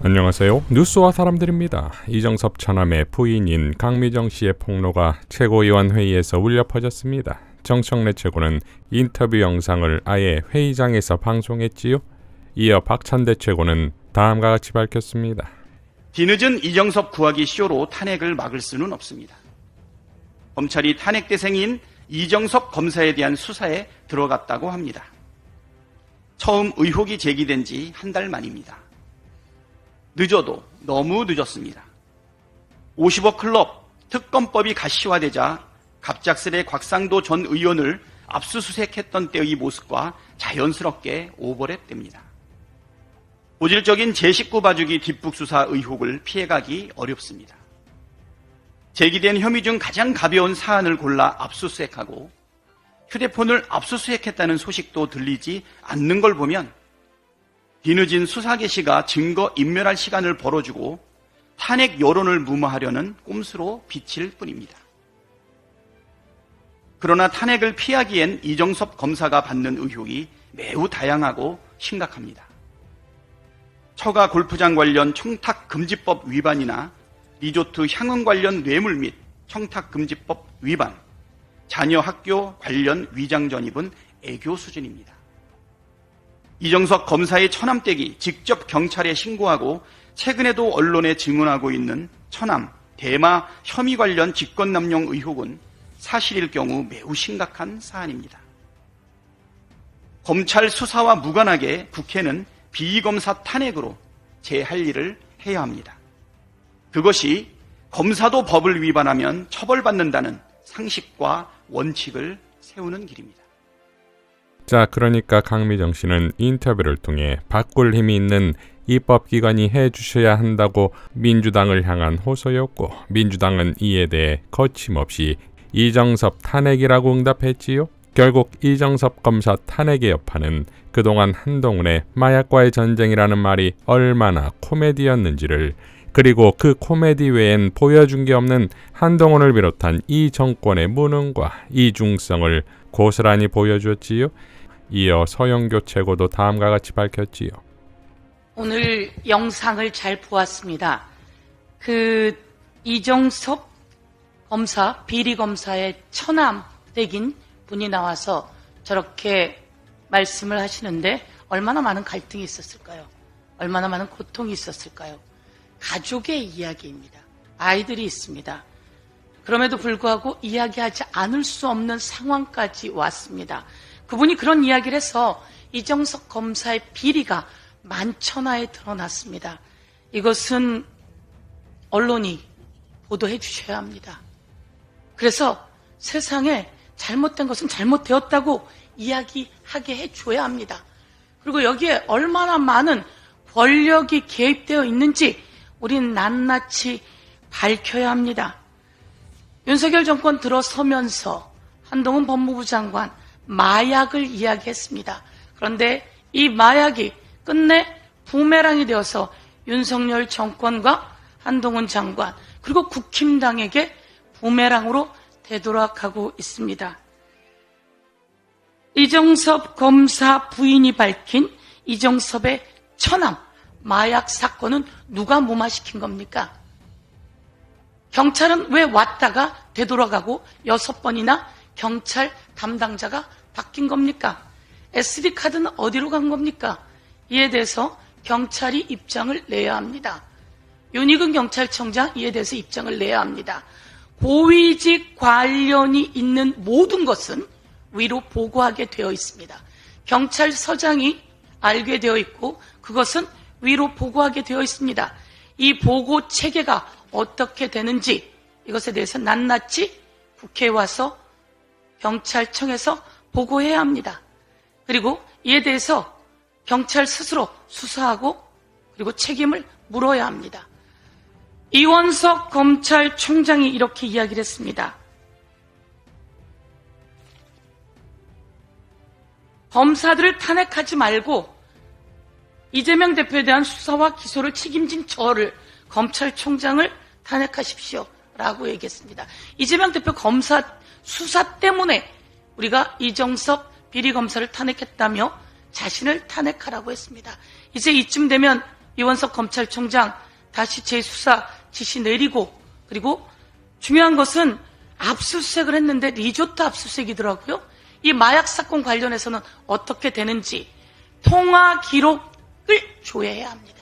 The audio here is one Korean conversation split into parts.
안녕하세요. 뉴스와 사람들입니다. 이정섭 처남의 부인인 강미정 씨의 폭로가 최고위원 회의에서 울려 퍼졌습니다. 정청래 최고는 인터뷰 영상을 아예 회의장에서 방송했지요. 이어 박찬대 최고는 다음과 같이 밝혔습니다. 뒤늦은 이정섭 구하기 쇼로 탄핵을 막을 수는 없습니다. 검찰이 탄핵 대상인 이정섭 검사에 대한 수사에 들어갔다고 합니다. 처음 의혹이 제기된 지 한 달 만입니다. 늦어도 너무 늦었습니다. 50억 클럽 특검법이 가시화되자 갑작스레 곽상도 전 의원을 압수수색했던 때의 모습과 자연스럽게 오버랩됩니다. 본질적인 제19 봐주기 뒷북수사 의혹을 피해가기 어렵습니다. 제기된 혐의 중 가장 가벼운 사안을 골라 압수수색하고 휴대폰을 압수수색했다는 소식도 들리지 않는 걸 보면 뒤늦은 수사 개시가 증거 인멸할 시간을 벌어주고 탄핵 여론을 무마하려는 꼼수로 비칠 뿐입니다. 그러나 탄핵을 피하기엔 이정섭 검사가 받는 의혹이 매우 다양하고 심각합니다. 처가 골프장 관련 청탁금지법 위반이나 리조트 향응 관련 뇌물 및 청탁금지법 위반, 자녀 학교 관련 위장 전입은 애교 수준입니다. 이정섭 검사의 처남댁이 직접 경찰에 신고하고 최근에도 언론에 증언하고 있는 처남, 대마 혐의 관련 직권남용 의혹은 사실일 경우 매우 심각한 사안입니다. 검찰 수사와 무관하게 국회는 비검사 탄핵으로 제 할 일을 해야 합니다. 그것이 검사도 법을 위반하면 처벌받는다는 상식과 원칙을 세우는 길입니다. 자, 그러니까 강미정 씨는 인터뷰를 통해 바꿀 힘이 있는 입법기관이 해주셔야 한다고 민주당을 향한 호소였고, 민주당은 이에 대해 거침없이 이정섭 탄핵이라고 응답했지요. 결국 이정섭 검사 탄핵의 여파는 그동안 한동훈의 마약과의 전쟁이라는 말이 얼마나 코미디였는지를, 그리고 그 코미디 외엔 보여준 게 없는 한동훈을 비롯한 이 정권의 무능과 이중성을 고스란히 보여주었지요. 이어 서영교 최고도 다음과 같이 밝혔지요. 오늘 영상을 잘 보았습니다. 이정섭 검사, 비리검사의 처남댁인 분이 나와서 저렇게 말씀을 하시는데 얼마나 많은 갈등이 있었을까요? 얼마나 많은 고통이 있었을까요? 가족의 이야기입니다. 아이들이 있습니다. 그럼에도 불구하고 이야기하지 않을 수 없는 상황까지 왔습니다. 그분이 그런 이야기를 해서 이정섭 검사의 비리가 만천하에 드러났습니다. 이것은 언론이 보도해 주셔야 합니다. 그래서 세상에 잘못된 것은 잘못되었다고 이야기하게 해줘야 합니다. 그리고 여기에 얼마나 많은 권력이 개입되어 있는지 우린 낱낱이 밝혀야 합니다. 윤석열 정권 들어서면서 한동훈 법무부 장관 마약을 이야기했습니다. 그런데 이 마약이 끝내 부메랑이 되어서 윤석열 정권과 한동훈 장관 그리고 국힘당에게 부메랑으로 되돌아가고 있습니다. 이정섭 검사 부인이 밝힌 이정섭의 처남 마약 사건은 누가 무마시킨 겁니까? 경찰은 왜 왔다가 되돌아가고 6번이나 경찰 담당자가 바뀐 겁니까? SD카드는 어디로 간 겁니까? 이에 대해서 경찰이 입장을 내야 합니다. 윤희근 경찰청장 이에 대해서 입장을 내야 합니다. 고위직 관련이 있는 모든 것은 위로 보고하게 되어 있습니다. 경찰서장이 알게 되어 있고 그것은 위로 보고하게 되어 있습니다. 이 보고 체계가 어떻게 되는지 이것에 대해서 낱낱이 국회에 와서 경찰청에서 보고해야 합니다. 그리고 이에 대해서 경찰 스스로 수사하고 그리고 책임을 물어야 합니다. 이원석 검찰총장이 이렇게 이야기를 했습니다. 검사들을 탄핵하지 말고 이재명 대표에 대한 수사와 기소를 책임진 저를 검찰총장을 탄핵하십시오 라고 얘기했습니다. 이재명 대표 검사 수사 때문에 우리가 이정섭 비리검사를 탄핵했다며 자신을 탄핵하라고 했습니다. 이제 이쯤 되면 이원석 검찰총장 다시 재수사 지시 내리고, 그리고 중요한 것은 압수수색을 했는데 리조트 압수수색이더라고요. 이 마약 사건 관련해서는 어떻게 되는지 통화 기록을 조회해야 합니다.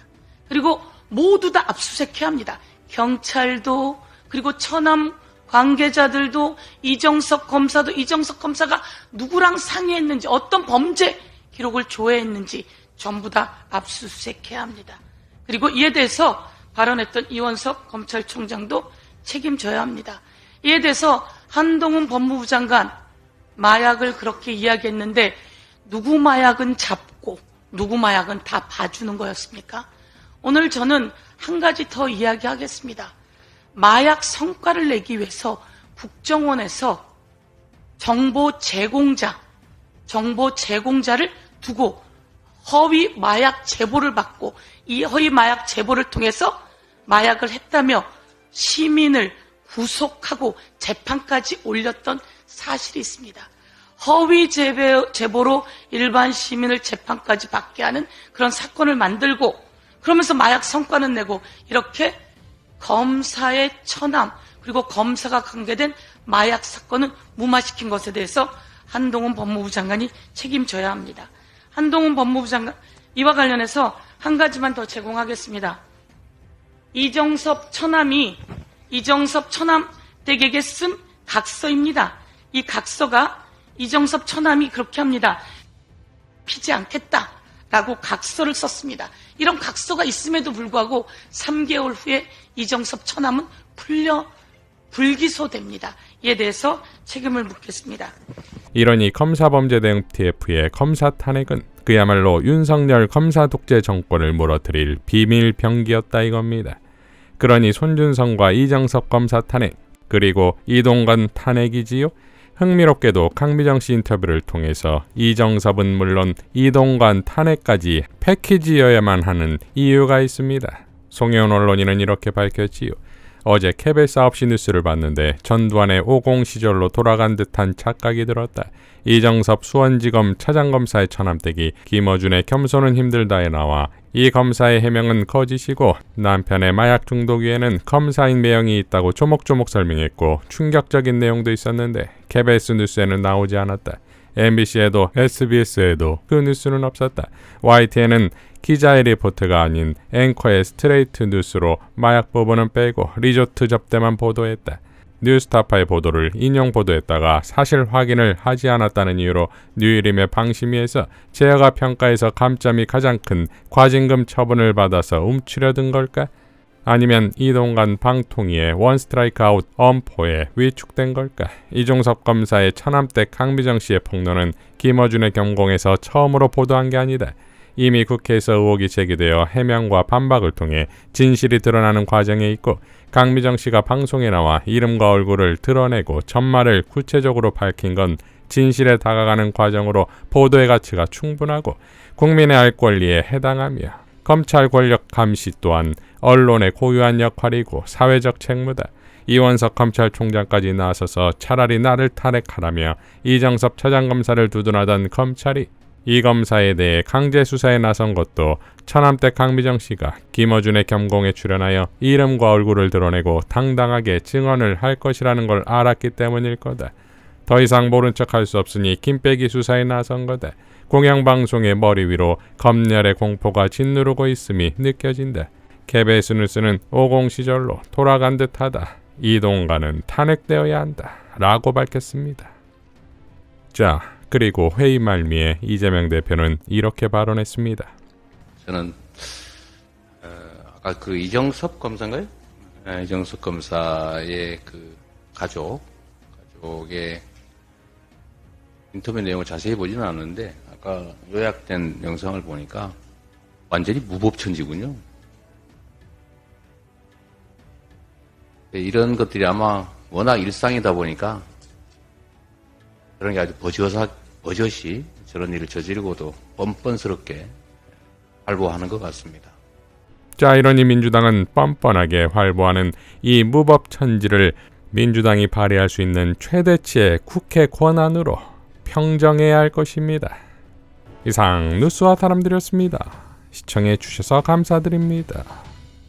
그리고 모두 다 압수수색해야 합니다. 경찰도, 그리고 처남 관계자들도, 이정석 검사도, 이정석 검사가 누구랑 상의했는지, 어떤 범죄 기록을 조회했는지 전부 다 압수수색해야 합니다. 그리고 이에 대해서 발언했던 이원석 검찰총장도 책임져야 합니다. 이에 대해서 한동훈 법무부 장관, 마약을 그렇게 이야기했는데 누구 마약은 잡고 누구 마약은 다 봐주는 거였습니까? 오늘 저는 한 가지 더 이야기하겠습니다. 마약 성과를 내기 위해서 국정원에서 정보 제공자를 두고 허위 마약 제보를 받고, 이 허위 마약 제보를 통해서 마약을 했다며 시민을 구속하고 재판까지 올렸던 사실이 있습니다. 허위 제보로 일반 시민을 재판까지 받게 하는 그런 사건을 만들고, 그러면서 마약 성과는 내고, 이렇게 검사의 처남, 그리고 검사가 관계된 마약 사건은 무마시킨 것에 대해서 한동훈 법무부 장관이 책임져야 합니다. 한동훈 법무부 장관, 이와 관련해서 한 가지만 더 제공하겠습니다. 이정섭 처남 댁에게 쓴 각서입니다. 이 각서가 이정섭 처남이 그렇게 합니다. 피지 않겠다라고 각서를 썼습니다. 이런 각서가 있음에도 불구하고 3개월 후에 이정섭 처남은 불기소됩니다. 이에 대해서 책임을 묻겠습니다. 이러니 검사범죄 대응 TF의 검사 탄핵은 그야말로 윤석열 검사 독재 정권을 무너뜨릴 비밀 병기였다 이겁니다. 그러니 손준성과 이정섭 검사 탄핵, 그리고 이동관 탄핵이지요? 흥미롭게도 강미정 씨 인터뷰를 통해서 이정섭은 물론 이동관 탄핵까지 패키지여야만 하는 이유가 있습니다. 송혜원 언론인은 이렇게 밝혔지요. 어제 KBS 9시 뉴스를 봤는데 전두환의 50 시절로 돌아간 듯한 착각이 들었다. 이정섭 수원지검 차장검사의 처남댁이 김어준의 겸손은 힘들다에 나와 이 검사의 해명은 거짓이고 남편의 마약 중독 위에는 검사인 매형이 있다고 조목조목 설명했고, 충격적인 내용도 있었는데 KBS 뉴스에는 나오지 않았다. MBC에도 SBS에도 그 뉴스는 없었다. YTN은 기자의 리포트가 아닌 앵커의 스트레이트 뉴스로 마약 부분은 빼고 리조트 접대만 보도했다. 뉴스타파의 보도를 인용 보도했다가 사실 확인을 하지 않았다는 이유로 뉴이림의 방심위에서 제어가 평가에서 감점이 가장 큰 과징금 처분을 받아서 움츠려든 걸까? 아니면 이동관 방통위의 원스트라이크 아웃 엄포에 위축된 걸까? 이종섭 검사의 처남댁 강미정 씨의 폭로는 김어준의 경공에서 처음으로 보도한 게 아니다. 이미 국회에서 의혹이 제기되어 해명과 반박을 통해 진실이 드러나는 과정에 있고, 강미정 씨가 방송에 나와 이름과 얼굴을 드러내고 전말을 구체적으로 밝힌 건 진실에 다가가는 과정으로 보도의 가치가 충분하고 국민의 알 권리에 해당하며, 검찰 권력 감시 또한 언론의 고유한 역할이고 사회적 책무다. 이원석 검찰총장까지 나서서 차라리 나를 탄핵하라며 이정섭 차장검사를 두둔하던 검찰이 이 검사에 대해 강제 수사에 나선 것도 처남댁 강미정 씨가 김어준의 겸공에 출연하여 이름과 얼굴을 드러내고 당당하게 증언을 할 것이라는 걸 알았기 때문일 거다. 더 이상 모른 척할 수 없으니 김빼기 수사에 나선 거다. 공영방송의 머리 위로 검열의 공포가 짓누르고 있음이 느껴진다. KBS 뉴스는 50 시절로 돌아간 듯하다. 이동관은 탄핵되어야 한다. 라고 밝혔습니다. 자, 그리고 회의 말미에 이재명 대표는 이렇게 발언했습니다. 저는 아까 그 이정섭 검사인가요? 이정섭 검사의 그 가족의 인터뷰 내용을 자세히 보지는 않았는데 아까 요약된 영상을 보니까 완전히 무법천지군요. 이런 것들이 아마 워낙 일상이다 보니까 그런 게 아주 버젓이 저런 일을 저지르고도 뻔뻔스럽게 활보하는 것 같습니다. 자, 이러니 민주당은 뻔뻔하게 활보하는 이 무법천지를 민주당이 발휘할 수 있는 최대치의 국회 권한으로 평정해야 할 것입니다. 이상 뉴스와 사람들이었습니다. 시청해 주셔서 감사드립니다.